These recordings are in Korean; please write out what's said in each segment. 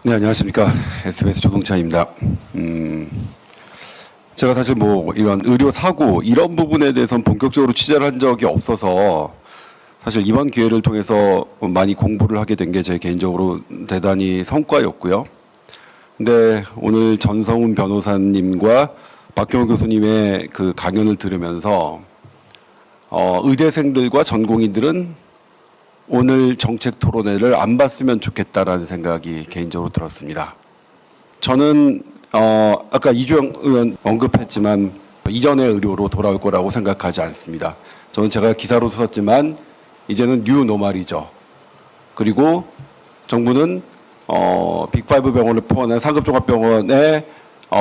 네, 안녕하십니까. SBS 조동찬입니다. 제가 사실 뭐 이런 의료 사고 이런 부분에 대해서는 본격적으로 취재를 한 적이 없어서 사실 이번 기회를 통해서 많이 공부를 하게 된 게 제 개인적으로 대단히 성과였고요. 근데 오늘 전성훈 변호사님과 박경호 교수님의 그 강연을 들으면서 의대생들과 전공의들은 오늘 정책 토론회를 안 봤으면 좋겠다라는 생각이 개인적으로 들었습니다. 저는 아까 이주영 의원 언급했지만 이전의 의료로 돌아올 거라고 생각하지 않습니다. 저는 제가 기사로 썼지만 이제는 뉴 노멀이죠. 그리고 정부는 빅5 병원을 포함한 상급 종합병원의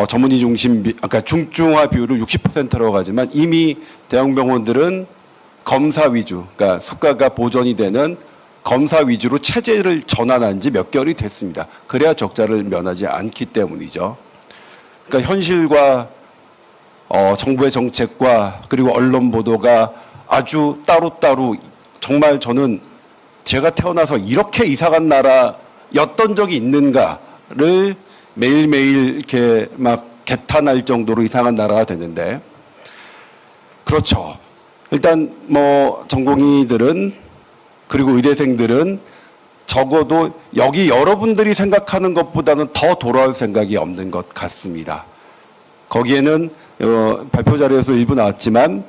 전문의 중심, 아까 중증화 비율을 60%로 가지만 이미 대형 병원들은 검사 위주, 그러니까 수가가 보전이 되는 검사 위주로 체제를 전환한 지 몇 개월이 됐습니다. 그래야 적자를 면하지 않기 때문이죠. 그러니까 현실과 정부의 정책과 그리고 언론 보도가 아주 따로따로 정말 저는 제가 태어나서 이렇게 이상한 나라였던 적이 있는가를 매일매일 이렇게 막 개탄할 정도로 이상한 나라가 됐는데, 그렇죠. 일단 뭐 전공의들은 그리고 의대생들은 적어도 여기 여러분들이 생각하는 것보다는 더 돌아올 생각이 없는 것 같습니다. 거기에는 발표 자료에서 일부 나왔지만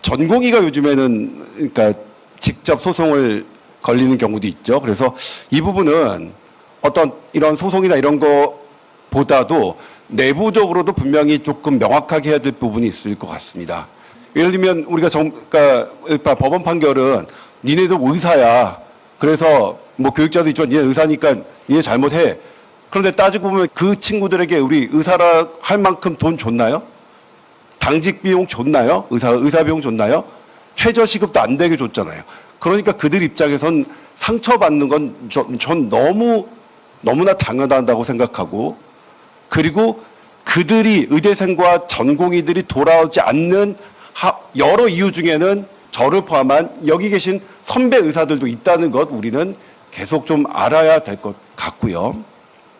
전공의가 요즘에는 그러니까 직접 소송을 걸리는 경우도 있죠. 그래서 이 부분은 어떤 이런 소송이나 이런 거보다도 내부적으로도 분명히 조금 명확하게 해야 될 부분이 있을 것 같습니다. 예를 들면 우리가 그러니까 법원 판결은 니네도 의사야. 그래서 뭐 교육자도 있지만 니네 의사니까 니네 잘못해. 그런데 따지고 보면 그 친구들에게 우리 의사라 할 만큼 돈 줬나요? 당직 비용 줬나요? 의사 비용 줬나요? 최저 시급도 안 되게 줬잖아요. 그러니까 그들 입장에선 상처받는 건 전 너무나 당연하다고 생각하고, 그리고 그들이 의대생과 전공의들이 돌아오지 않는 여러 이유 중에는 저를 포함한 여기 계신 선배 의사들도 있다는 것 우리는 계속 좀 알아야 될 것 같고요.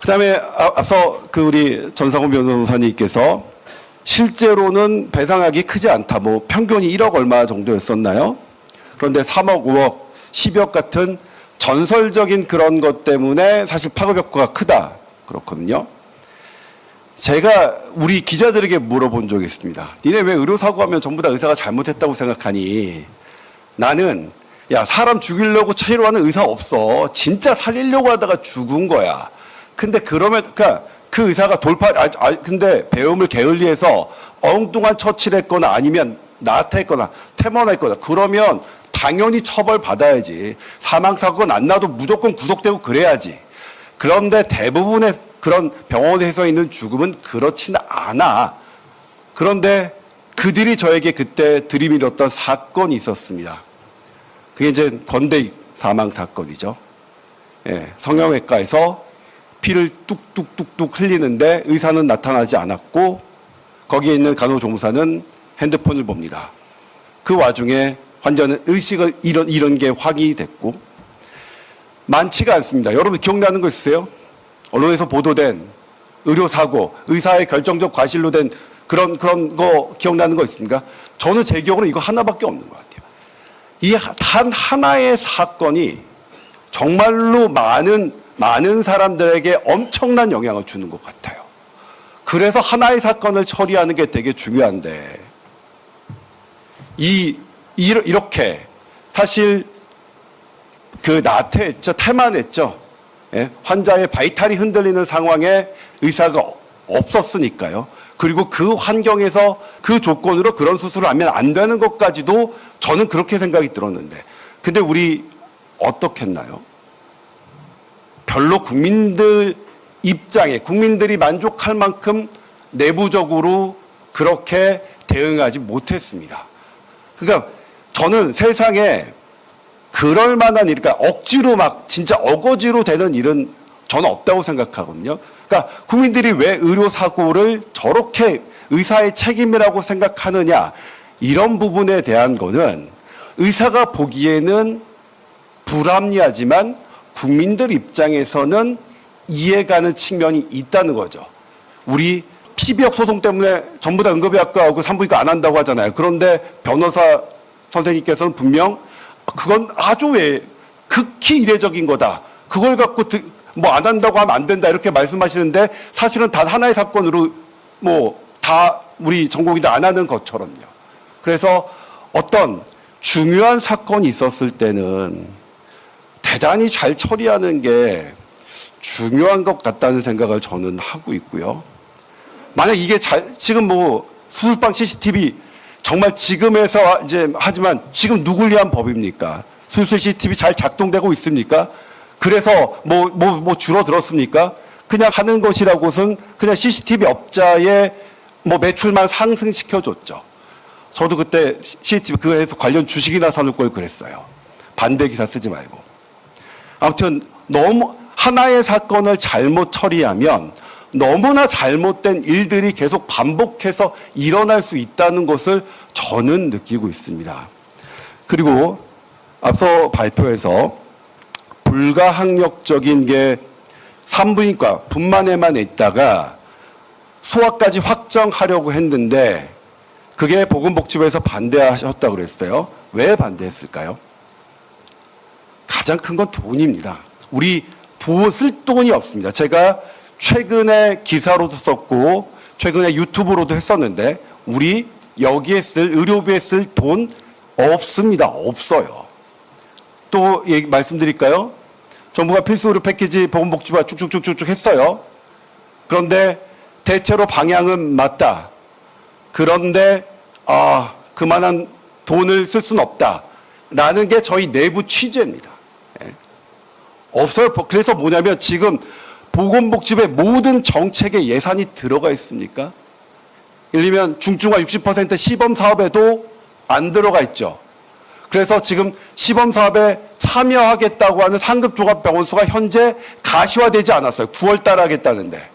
그다음에 앞서 우리 전상훈 변호사님께서 실제로는 배상액이 크지 않다. 뭐 평균이 1억 얼마 정도였었나요? 그런데 3억, 5억, 10억 같은 전설적인 그런 것 때문에 사실 파급 효과가 크다. 그렇거든요. 제가 우리 기자들에게 물어본 적이 있습니다. 니네 왜 의료사고하면 전부 다 의사가 잘못했다고 생각하니? 나는 야, 사람 죽이려고 치료하는 의사 없어. 진짜 살리려고 하다가 죽은 거야. 근데 그러니까 그 의사가 근데 배움을 게을리해서 엉뚱한 처치를 했거나 아니면 나태했거나 퇴원했거나 그러면 당연히 처벌받아야지. 사망사고가 안 나도 무조건 구속되고 그래야지. 그런데 대부분의 그런 병원에서 있는 죽음은 그렇지는 않아. 그런데 그들이 저에게 그때 들이밀었던 사건이 있었습니다. 그게 이제 건대 사망 사건이죠. 예, 성형외과에서 피를 뚝뚝뚝뚝 흘리는데 의사는 나타나지 않았고 거기에 있는 간호조무사는 핸드폰을 봅니다. 그 와중에 환자는 의식을 잃은 게 확인이 됐고 많지가 않습니다. 여러분 기억나는 거 있으세요? 언론에서 보도된 의료사고, 의사의 결정적 과실로 된 그런 거 기억나는 거 있습니까? 저는 제 기억으로는 이거 하나밖에 없는 것 같아요. 이 단 하나의 사건이 정말로 많은 사람들에게 엄청난 영향을 주는 것 같아요. 그래서 하나의 사건을 처리하는 게 되게 중요한데 이렇게 사실 나태했죠, 태만했죠. 예? 환자의 바이탈이 흔들리는 상황에 의사가 없었으니까요. 그리고 그 환경에서 그 조건으로 그런 수술을 하면 안 되는 것까지도 저는 그렇게 생각이 들었는데, 근데 우리 어떻게 했나요? 별로 국민들 입장에 국민들이 만족할 만큼 내부적으로 그렇게 대응하지 못했습니다. 그러니까 저는 세상에 그럴 만한 일, 그러니까 억지로 막 진짜 어거지로 되는 일은 저는 없다고 생각하거든요. 그러니까 국민들이 왜 의료사고를 저렇게 의사의 책임이라고 생각하느냐, 이런 부분에 대한 거는 의사가 보기에는 불합리하지만 국민들 입장에서는 이해가는 측면이 있다는 거죠. 우리 피비역 소송 때문에 전부 다 응급의학과하고 산부인과 안 한다고 하잖아요. 그런데 변호사 선생님께서는 분명 그건 아주 극히 이례적인 거다. 그걸 갖고 뭐 안 한다고 하면 안 된다 이렇게 말씀하시는데 사실은 단 하나의 사건으로 뭐 다 우리 전국이 안 하는 것처럼요. 그래서 어떤 중요한 사건이 있었을 때는 대단히 잘 처리하는 게 중요한 것 같다는 생각을 저는 하고 있고요. 만약 이게 지금 뭐 수술방 CCTV 정말 지금에서 이제 하지만 지금 누굴 위한 법입니까? 수술 CCTV 잘 작동되고 있습니까? 그래서 뭐 줄어들었습니까? 그냥 하는 것이라고선 그냥 CCTV 업자의 뭐 매출만 상승시켜줬죠. 저도 그때 CCTV 그거에서 관련 주식이나 사놓을 걸 그랬어요. 반대 기사 쓰지 말고. 아무튼 너무 하나의 사건을 잘못 처리하면 너무나 잘못된 일들이 계속 반복해서 일어날 수 있다는 것을 저는 느끼고 있습니다. 그리고 앞서 발표에서 불가항력적인 게 산부인과 분만에만 있다가 소아까지 확정하려고 했는데 그게 보건복지부에서 반대하셨다고 그랬어요. 왜 반대했을까요? 가장 큰 건 돈입니다. 우리 쓸 돈이 없습니다. 제가 최근에 기사로도 썼고 최근에 유튜브로도 했었는데 우리 여기에 쓸 의료비에 쓸 돈 없습니다. 없어요. 또 말씀드릴까요? 정부가 필수 의료 패키지 보건복지부가 쭉쭉쭉쭉 했어요. 그런데 대체로 방향은 맞다. 그런데 그만한 돈을 쓸 수는 없다라는 게 저희 내부 취재입니다. 없어요. 그래서 뭐냐면 지금 보건복지부의 모든 정책에 예산이 들어가 있습니까? 예를 들면 중증화 60% 시범 사업에도 안 들어가 있죠. 그래서 지금 시범 사업에 참여하겠다고 하는 상급종합병원 수가 현재 가시화되지 않았어요. 9월 달에 하겠다는데.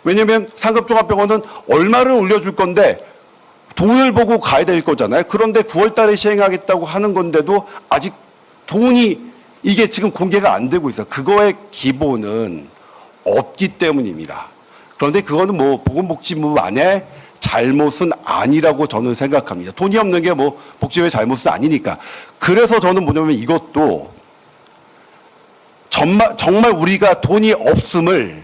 왜냐하면 상급종합병원은 얼마를 올려줄 건데 돈을 보고 가야 될 거잖아요. 그런데 9월 달에 시행하겠다고 하는 건데도 아직 돈이 이게 지금 공개가 안 되고 있어요. 그거의 기본은 없기 때문입니다. 그런데 그거는 뭐 보건복지부만의 잘못은 아니라고 저는 생각합니다. 돈이 없는 게 뭐 복지부의 잘못은 아니니까. 그래서 저는 뭐냐면 이것도 정말 우리가 돈이 없음을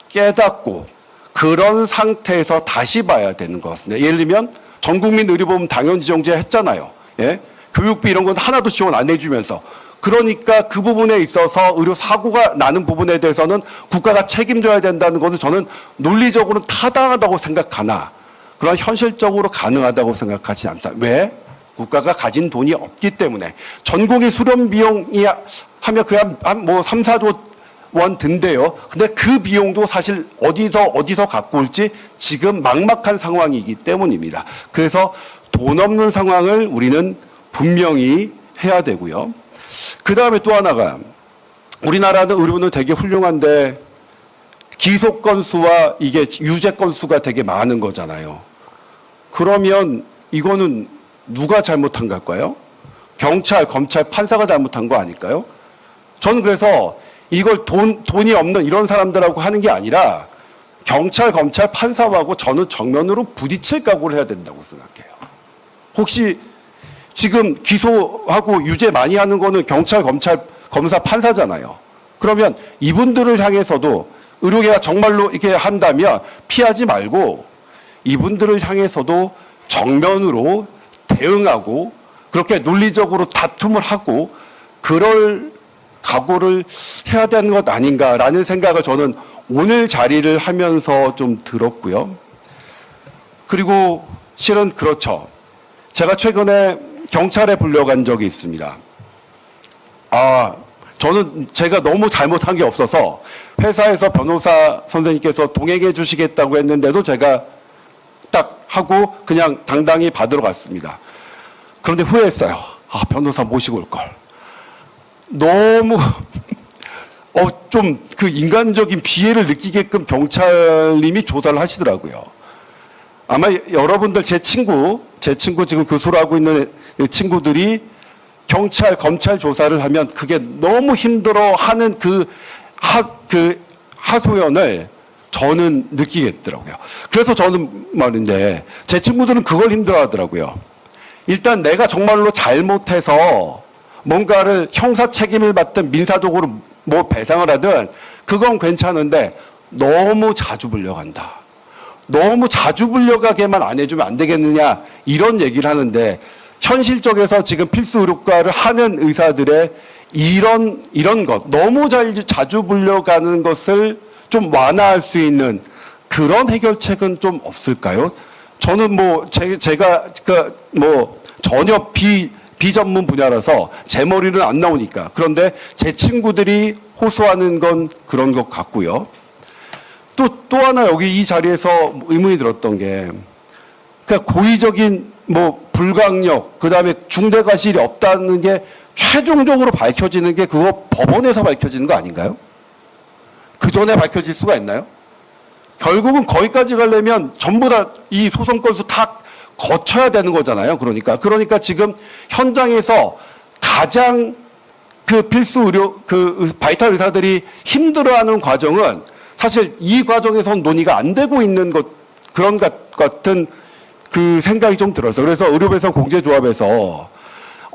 깨닫고 그런 상태에서 다시 봐야 되는 것 같습니다. 예를 들면 전국민 의료보험 당연지정제 했잖아요. 예? 교육비 이런 건 하나도 지원 안 해주면서. 그러니까 그 부분에 있어서 의료 사고가 나는 부분에 대해서는 국가가 책임져야 된다는 것은 저는 논리적으로 타당하다고 생각하나 그런 현실적으로 가능하다고 생각하지 않다. 왜? 국가가 가진 돈이 없기 때문에. 전공의 수련 비용이 하면 그냥 뭐 3, 4조 원 든대요. 근데 그 비용도 사실 어디서 갖고 올지 지금 막막한 상황이기 때문입니다. 그래서 돈 없는 상황을 우리는 분명히 해야 되고요. 그 다음에 또 하나가 우리나라는 의료는 되게 훌륭한데 기소 건수와 이게 유죄 건수가 되게 많은 거잖아요. 그러면 이거는 누가 잘못한 걸까요? 경찰, 검찰, 판사가 잘못한 거 아닐까요? 저는 그래서 이걸 돈이 없는 이런 사람들하고 하는 게 아니라 경찰, 검찰, 판사하고 저는 정면으로 부딪힐 각오를 해야 된다고 생각해요. 혹시 지금 기소하고 유죄 많이 하는 거는 경찰, 검찰, 검사, 판사잖아요. 그러면 이분들을 향해서도 의료계가 정말로 이렇게 한다면 피하지 말고 이분들을 향해서도 정면으로 대응하고 그렇게 논리적으로 다툼을 하고 그럴 각오를 해야 되는 것 아닌가라는 생각을 저는 오늘 자리를 하면서 좀 들었고요. 그리고 실은 그렇죠. 제가 최근에 경찰에 불려간 적이 있습니다. 저는 제가 너무 잘못한 게 없어서 회사에서 변호사 선생님께서 동행해 주시겠다고 했는데도 제가 딱 하고 그냥 당당히 받으러 갔습니다. 그런데 후회했어요. 변호사 모시고 올 걸. 너무 좀 그 인간적인 비애를 느끼게끔 경찰님이 조사를 하시더라고요. 아마 여러분들 제 친구 지금 교수를 하고 있는 친구들이 경찰, 검찰 조사를 하면 그게 너무 힘들어 하는 그 하소연을 저는 느끼겠더라고요. 그래서 저는 말인데 제 친구들은 그걸 힘들어하더라고요. 일단 내가 정말로 잘못해서 뭔가를 형사 책임을 받든 민사적으로 뭐 배상을 하든 그건 괜찮은데 너무 자주 불려간다. 너무 자주 불려가게만 안 해주면 안 되겠느냐 이런 얘기를 하는데 현실적에서 지금 필수 의료과를 하는 의사들의 이런 것 너무 자주 불려가는 것을 좀 완화할 수 있는 그런 해결책은 좀 없을까요? 저는 뭐 제가 뭐 전혀 비전문 분야라서 제 머리는 안 나오니까 그런데 제 친구들이 호소하는 건 그런 것 같고요. 또 하나 여기 이 자리에서 의문이 들었던 게 그러니까 고의적인 뭐 불강력 그다음에 중대과실이 없다는 게 최종적으로 밝혀지는 게 그거 법원에서 밝혀지는 거 아닌가요? 그 전에 밝혀질 수가 있나요? 결국은 거기까지 가려면 전부 다 이 소송 건수 다 거쳐야 되는 거잖아요. 그러니까 지금 현장에서 가장 그 필수 의료 그 바이탈 의사들이 힘들어하는 과정은 사실 이 과정에선 논의가 안 되고 있는 그런 같은 그 생각이 좀 들어서 그래서 의료배상 공제조합에서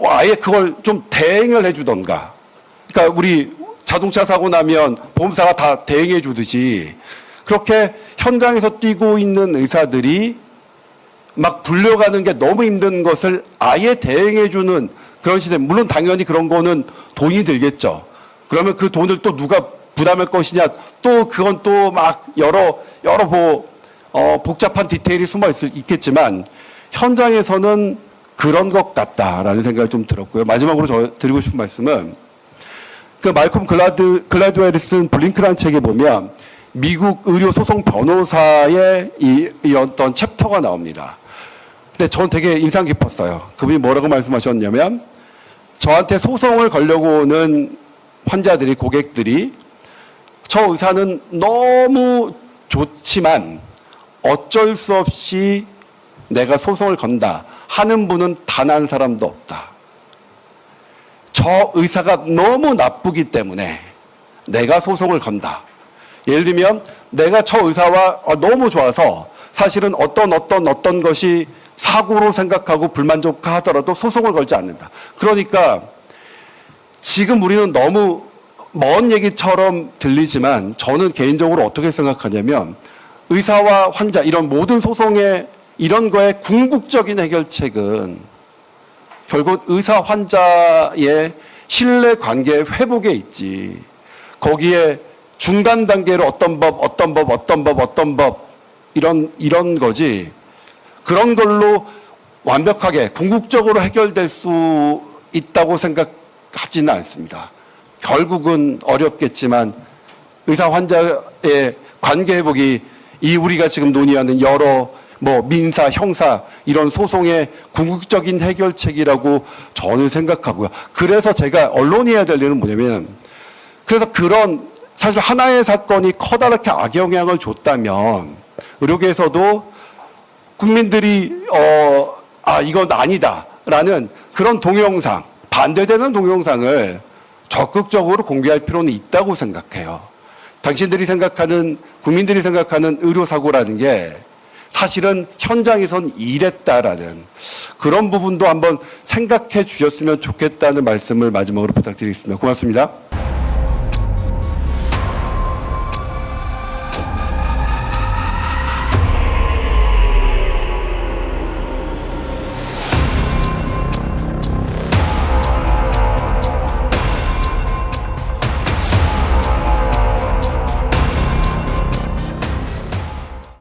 아예 그걸 좀 대행을 해주던가. 그러니까 우리 자동차 사고 나면 보험사가 다 대행해 주듯이 그렇게 현장에서 뛰고 있는 의사들이 막 불려가는 게 너무 힘든 것을 아예 대행해 주는 그런 시스템. 물론 당연히 그런 거는 돈이 들겠죠. 그러면 그 돈을 또 누가 부담할 것이냐. 또 그건 또 막 여러 복잡한 디테일이 숨어 있겠지만 현장에서는 그런 것 같다라는 생각이 좀 들었고요. 마지막으로 저 드리고 싶은 말씀은 그 말콤 글라드웰이 쓴 블링크라는 책에 보면 미국 의료 소송 변호사의 이 어떤 챕터가 나옵니다. 근데 전 되게 인상 깊었어요. 그분이 뭐라고 말씀하셨냐면 저한테 소송을 걸려고 오는 환자들이 고객들이 저 의사는 너무 좋지만 어쩔 수 없이 내가 소송을 건다 하는 분은 단 한 사람도 없다. 저 의사가 너무 나쁘기 때문에 내가 소송을 건다. 예를 들면 내가 저 의사와 너무 좋아서 사실은 어떤 것이 사고로 생각하고 불만족하더라도 소송을 걸지 않는다. 그러니까 지금 우리는 너무 먼 얘기처럼 들리지만 저는 개인적으로 어떻게 생각하냐면 의사와 환자 이런 모든 소송의 이런 거의 궁극적인 해결책은 결국 의사 환자의 신뢰 관계 회복에 있지. 거기에 중간 단계로 어떤 법 이런 거지. 그런 걸로 완벽하게 궁극적으로 해결될 수 있다고 생각하지는 않습니다. 결국은 어렵겠지만 의사 환자의 관계 회복이 이 우리가 지금 논의하는 여러 뭐 민사, 형사 이런 소송의 궁극적인 해결책이라고 저는 생각하고요. 그래서 제가 언론이 해야 될 일은 뭐냐면 그래서 그런 사실 하나의 사건이 커다랗게 악영향을 줬다면 의료계에서도 국민들이 이건 아니다라는 그런 동영상, 반대되는 동영상을 적극적으로 공개할 필요는 있다고 생각해요. 당신들이 생각하는 국민들이 생각하는 의료사고라는 게 사실은 현장에선 이랬다라는 그런 부분도 한번 생각해 주셨으면 좋겠다는 말씀을 마지막으로 부탁드리겠습니다. 고맙습니다.